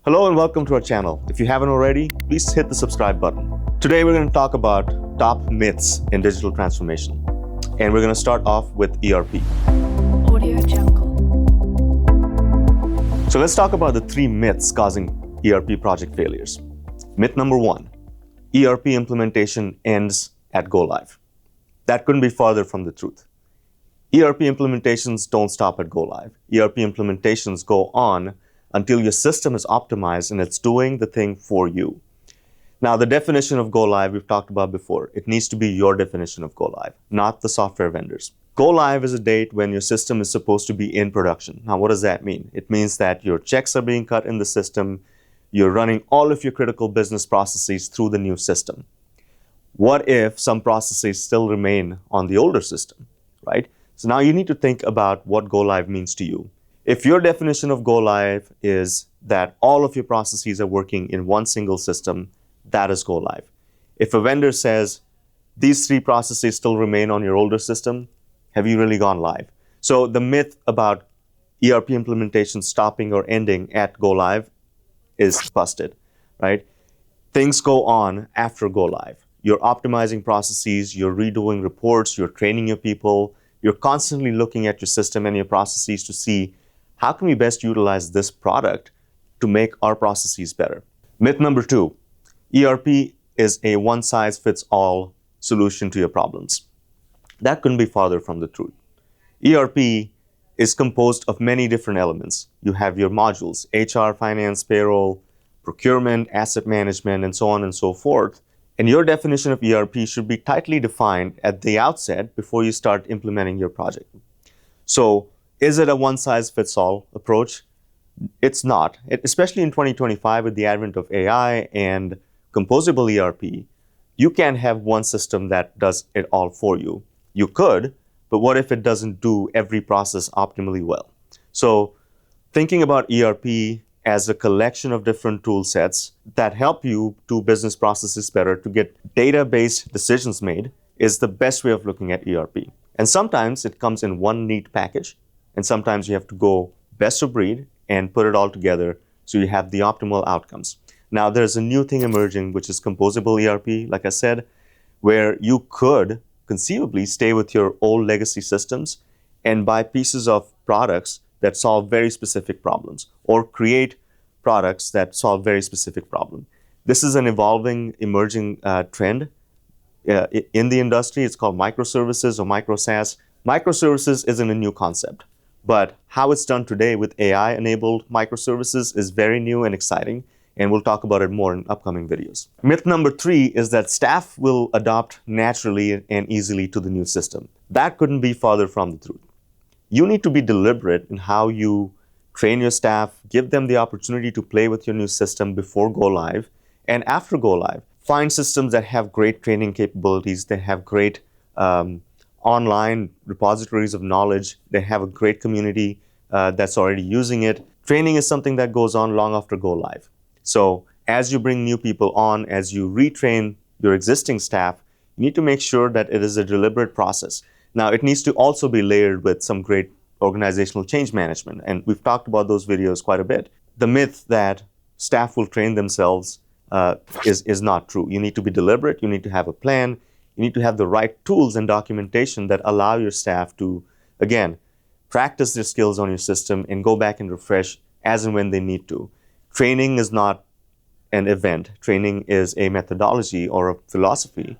Hello and welcome to our channel. If you haven't already, please hit the subscribe button. Today we're going to talk about top myths in digital transformation. And we're going to start off with ERP. Audio Jungle. So let's talk about the three myths causing ERP project failures. Myth number one, ERP implementation ends at go live. That couldn't be farther from the truth. ERP implementations don't stop at go live. ERP implementations go on until your system is optimized and it's doing the thing for you. Now, the definition of go live we've talked about before. It needs to be your definition of go live, not the software vendors. Go live is a date when your system is supposed to be in production. Now, what does that mean? It means that your checks are being cut in the system. You're running all of your critical business processes through the new system. What if some processes still remain on the older system, right? So now you need to think about what go live means to you. If your definition of go live is that all of your processes are working in one single system, that is go live. If a vendor says these three processes still remain on your older system, have you really gone live? So the myth about ERP implementation stopping or ending at go live is busted, right? Things go on after go live. You're optimizing processes, you're redoing reports, you're training your people, you're constantly looking at your system and your processes to see how can we best utilize this product to make our processes better. Myth number two, ERP is a one-size-fits-all solution to your problems. That couldn't be farther from the truth. ERP is composed of many different elements. You have your modules, HR, finance, payroll, procurement, asset management, and so on and so forth. And your definition of ERP should be tightly defined at the outset before you start implementing your project. So, is it a one-size-fits-all approach? It's not. Especially in 2025 with the advent of AI and composable ERP, you can't have one system that does it all for you. You could, but what if it doesn't do every process optimally well? So thinking about ERP as a collection of different tool sets that help you do business processes better to get data-based decisions made is the best way of looking at ERP. And sometimes it comes in one neat package, and sometimes you have to go best of breed and put it all together so you have the optimal outcomes. Now, there's a new thing emerging, which is composable ERP, like I said, where you could conceivably stay with your old legacy systems and buy pieces of products that solve very specific problems or create products that solve very specific problems. This is an evolving, emerging trend in the industry. It's called microservices or micro SaaS. Microservices isn't a new concept, but how it's done today with AI-enabled microservices is very new and exciting, and we'll talk about it more in upcoming videos. Myth number three is that staff will adopt naturally and easily to the new system. That couldn't be farther from the truth. You need to be deliberate in how you train your staff, give them the opportunity to play with your new system before go live and after go live. Find systems that have great training capabilities, that have great online repositories of knowledge, they have a great community that's already using it. Training is something that goes on long after go live. So as you bring new people on, as you retrain your existing staff, you need to make sure that it is a deliberate process. Now, it needs to also be layered with some great organizational change management, and we've talked about those videos quite a bit. The myth that staff will train themselves is not true. You need to be deliberate, you need to have a plan, you need to have the right tools and documentation that allow your staff to, again, practice their skills on your system and go back and refresh as and when they need to. Training is not an event. Training is a methodology or a philosophy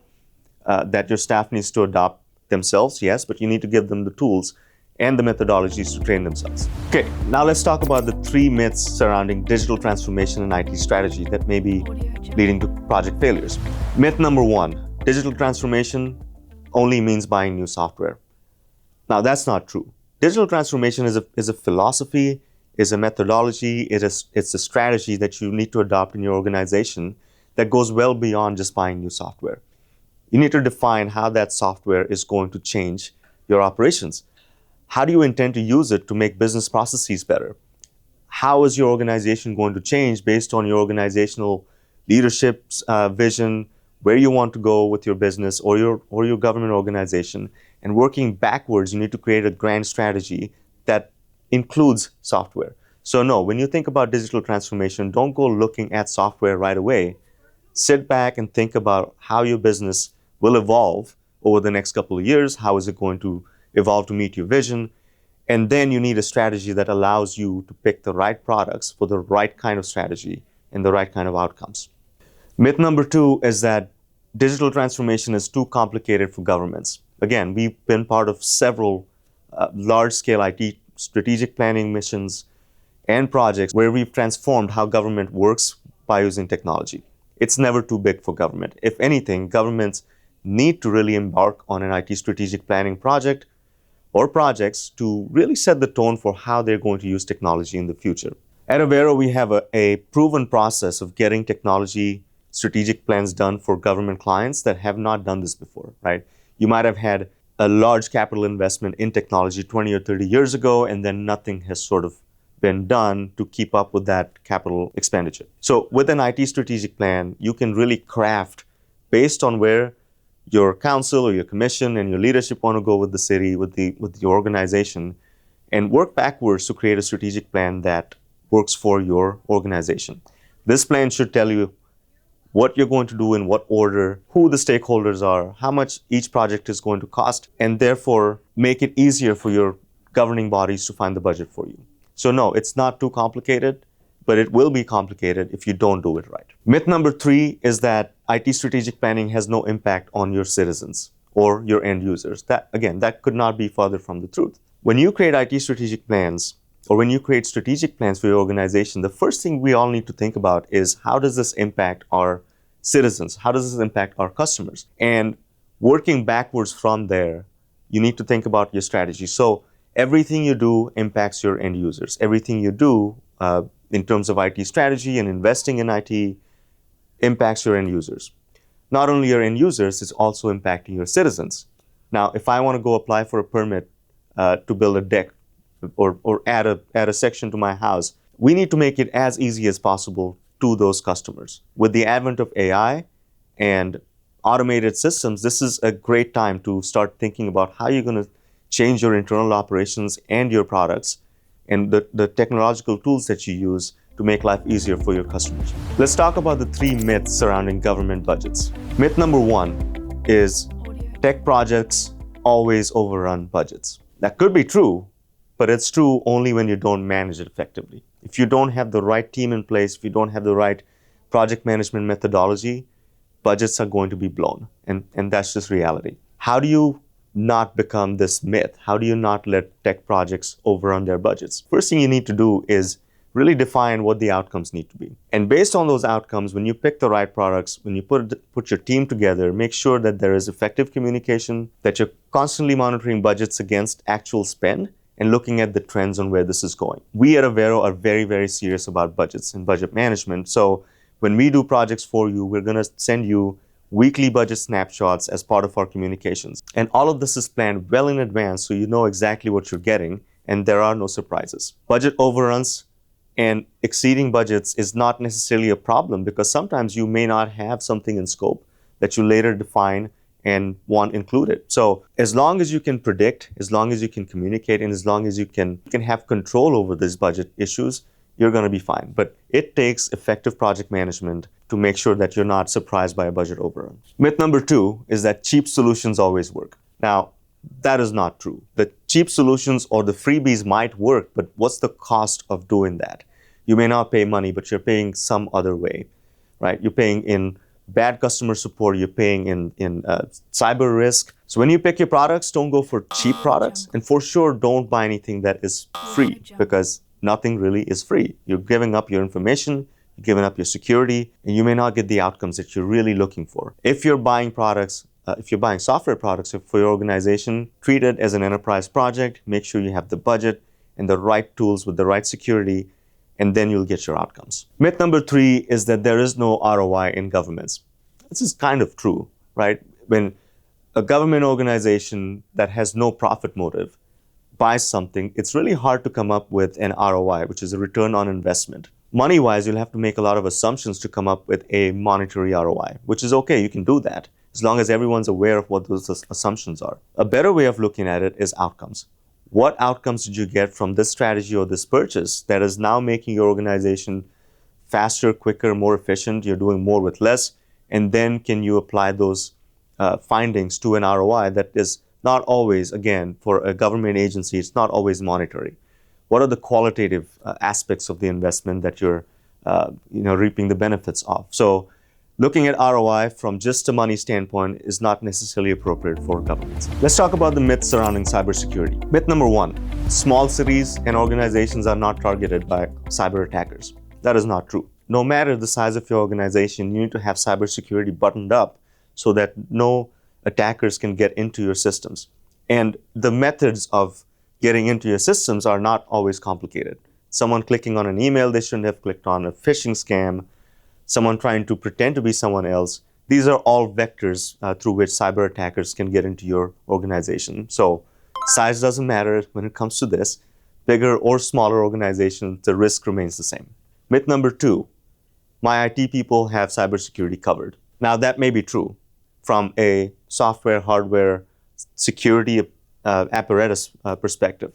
that your staff needs to adopt themselves, yes, but you need to give them the tools and the methodologies to train themselves. Okay, now let's talk about the three myths surrounding digital transformation and IT strategy that may be leading to project failures. Myth number one, digital transformation only means buying new software. Now, that's not true. Digital transformation is a philosophy, is a methodology, it's a strategy that you need to adopt in your organization that goes well beyond just buying new software. You need to define how that software is going to change your operations. How do you intend to use it to make business processes better? How is your organization going to change based on your organizational leadership's vision, where you want to go with your business or your government organization? And working backwards, you need to create a grand strategy that includes software. So no, when you think about digital transformation, don't go looking at software right away. Sit back and think about how your business will evolve over the next couple of years. How is it going to evolve to meet your vision? And then you need a strategy that allows you to pick the right products for the right kind of strategy and the right kind of outcomes. Myth number 2 is that digital transformation is too complicated for governments. Again, we've been part of several large-scale IT strategic planning missions and projects where we've transformed how government works by using technology. It's never too big for government. If anything, governments need to really embark on an IT strategic planning project or projects to really set the tone for how they're going to use technology in the future. At Avero, we have a proven process of getting technology strategic plans done for government clients that have not done this before, right? You might have had a large capital investment in technology 20 or 30 years ago, and then nothing has sort of been done to keep up with that capital expenditure. So with an IT strategic plan, you can really craft based on where your council or your commission and your leadership want to go with the city, with the organization, and work backwards to create a strategic plan that works for your organization. This plan should tell you what you're going to do in what order, who the stakeholders are, how much each project is going to cost, and therefore make it easier for your governing bodies to find the budget for you. So no, it's not too complicated, but it will be complicated if you don't do it right. Myth number 3 is that IT strategic planning has no impact on your citizens or your end users. That could not be further from the truth. When you create IT strategic plans, or when you create strategic plans for your organization, the first thing we all need to think about is how does this impact our citizens? How does this impact our customers? And working backwards from there, you need to think about your strategy. So everything you do impacts your end users. Everything you do in terms of IT strategy and investing in IT impacts your end users. Not only your end users, it's also impacting your citizens. Now, if I want to go apply for a permit to build a deck or add a section to my house, we need to make it as easy as possible to those customers. With the advent of AI and automated systems, this is a great time to start thinking about how you're going to change your internal operations and your products and the technological tools that you use to make life easier for your customers. Let's talk about the 3 myths surrounding government budgets. Myth number 1 is tech projects always overrun budgets. That could be true, but it's true only when you don't manage it effectively. If you don't have the right team in place, if you don't have the right project management methodology, budgets are going to be blown. And that's just reality. How do you not become this myth? How do you not let tech projects overrun their budgets? First thing you need to do is really define what the outcomes need to be. And based on those outcomes, when you pick the right products, when you put your team together, make sure that there is effective communication, that you're constantly monitoring budgets against actual spend, and looking at the trends on where this is going. We at Avero are very, very serious about budgets and budget management. So when we do projects for you, we're going to send you weekly budget snapshots as part of our communications. And all of this is planned well in advance so you know exactly what you're getting and there are no surprises. Budget overruns and exceeding budgets is not necessarily a problem because sometimes you may not have something in scope that you later define and want included. So as long as you can predict, as long as you can communicate, and as long as you can have control over these budget issues, you're going to be fine. But it takes effective project management to make sure that you're not surprised by a budget overrun. Myth number 2 is that cheap solutions always work. Now, that is not true. The cheap solutions or the freebies might work, but what's the cost of doing that? You may not pay money, but you're paying some other way, right? You're paying in bad customer support, you're paying in cyber risk. So when you pick your products, don't go for cheap products. And for sure, don't buy anything that is free because nothing really is free. You're giving up your information, you're giving up your security, and you may not get the outcomes that you're really looking for. If you're buying products, if you're buying software products for your organization, treat it as an enterprise project. Make sure you have the budget and the right tools with the right security, and then you'll get your outcomes. Myth number 3 is that there is no ROI in governments. This is kind of true, right? When a government organization that has no profit motive buys something, it's really hard to come up with an ROI, which is a return on investment. Money-wise, you'll have to make a lot of assumptions to come up with a monetary ROI, which is okay, you can do that, as long as everyone's aware of what those assumptions are. A better way of looking at it is outcomes. What outcomes did you get from this strategy or this purchase that is now making your organization faster, quicker, more efficient? You're doing more with less. And then can you apply those findings to an ROI that is not always, again, for a government agency, it's not always monetary. What are the qualitative aspects of the investment that you're reaping the benefits of? So looking at ROI from just a money standpoint is not necessarily appropriate for governments. Let's talk about the myths surrounding cybersecurity. Myth number one, small cities and organizations are not targeted by cyber attackers. That is not true. No matter the size of your organization, you need to have cybersecurity buttoned up so that no attackers can get into your systems. And the methods of getting into your systems are not always complicated. Someone clicking on an email they shouldn't have clicked on, a phishing scam, someone trying to pretend to be someone else. These are all vectors through which cyber attackers can get into your organization. So size doesn't matter when it comes to this. Bigger or smaller organizations, the risk remains the same. Myth number two, my IT people have cybersecurity covered. Now that may be true from a software, hardware, security apparatus perspective,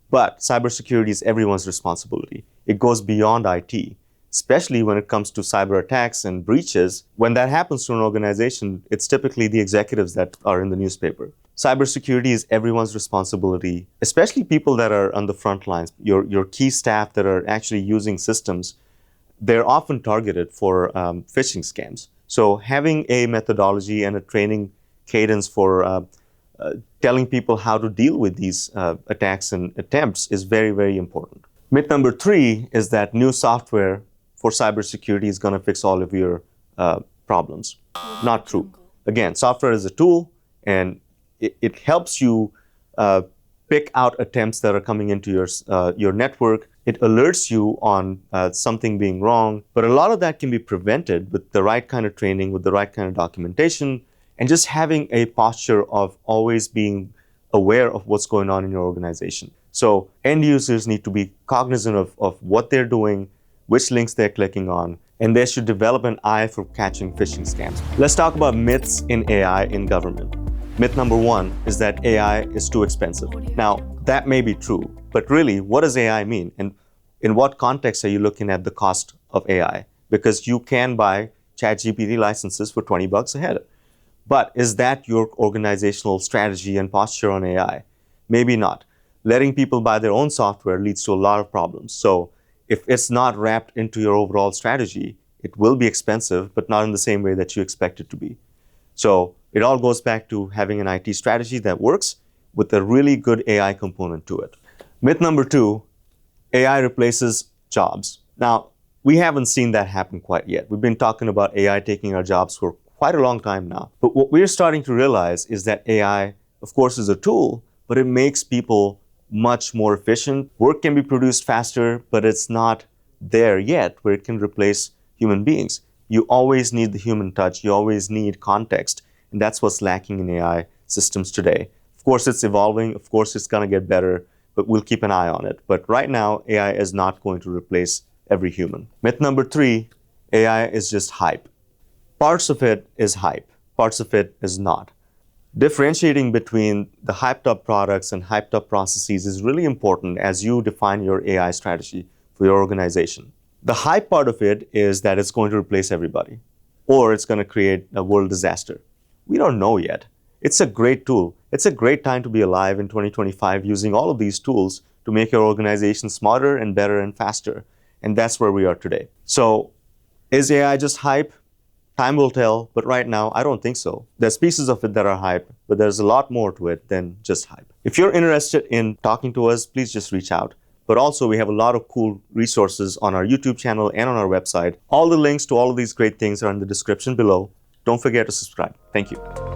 but cybersecurity is everyone's responsibility. It goes beyond IT, especially when it comes to cyber attacks and breaches. When that happens to an organization, it's typically the executives that are in the newspaper. Cybersecurity is everyone's responsibility, especially people that are on the front lines, your key staff that are actually using systems. They're often targeted for phishing scams. So having a methodology and a training cadence for telling people how to deal with these attacks and attempts is very, very important. Myth number three is that new software for cybersecurity is going to fix all of your problems. Not true. Again, software is a tool, and it helps you pick out attempts that are coming into your network. It alerts you on something being wrong, but a lot of that can be prevented with the right kind of training, with the right kind of documentation, and just having a posture of always being aware of what's going on in your organization. So end users need to be cognizant of what they're doing, which links they're clicking on, and they should develop an eye for catching phishing scams. Let's talk about myths in AI in government. Myth number one is that AI is too expensive. Now, that may be true, but really, what does AI mean? And in what context are you looking at the cost of AI? Because you can buy ChatGPT licenses for $20 a head. But is that your organizational strategy and posture on AI? Maybe not. Letting people buy their own software leads to a lot of problems. So if it's not wrapped into your overall strategy, it will be expensive, but not in the same way that you expect it to be. So it all goes back to having an IT strategy that works with a really good AI component to it. Myth number two, AI replaces jobs. Now, we haven't seen that happen quite yet. We've been talking about AI taking our jobs for quite a long time now. But what we're starting to realize is that AI, of course, is a tool, but it makes people much more efficient. Work can be produced faster, but it's not there yet where it can replace human beings. You always need the human touch. You always need context. And that's what's lacking in AI systems today. Of course, it's evolving. Of course, it's going to get better, but we'll keep an eye on it. But right now, AI is not going to replace every human. Myth number three, AI is just hype. Parts of it is hype. Parts of it is not. Differentiating between the hyped up products and hyped up processes is really important as you define your AI strategy for your organization. The hype part of it is that it's going to replace everybody, or it's going to create a world disaster. We don't know yet. It's a great tool. It's a great time to be alive in 2025 using all of these tools to make your organization smarter and better and faster. And that's where we are today. So is AI just hype? Time will tell, but right now, I don't think so. There's pieces of it that are hype, but there's a lot more to it than just hype. If you're interested in talking to us, please just reach out. But also, we have a lot of cool resources on our YouTube channel and on our website. All the links to all of these great things are in the description below. Don't forget to subscribe. Thank you.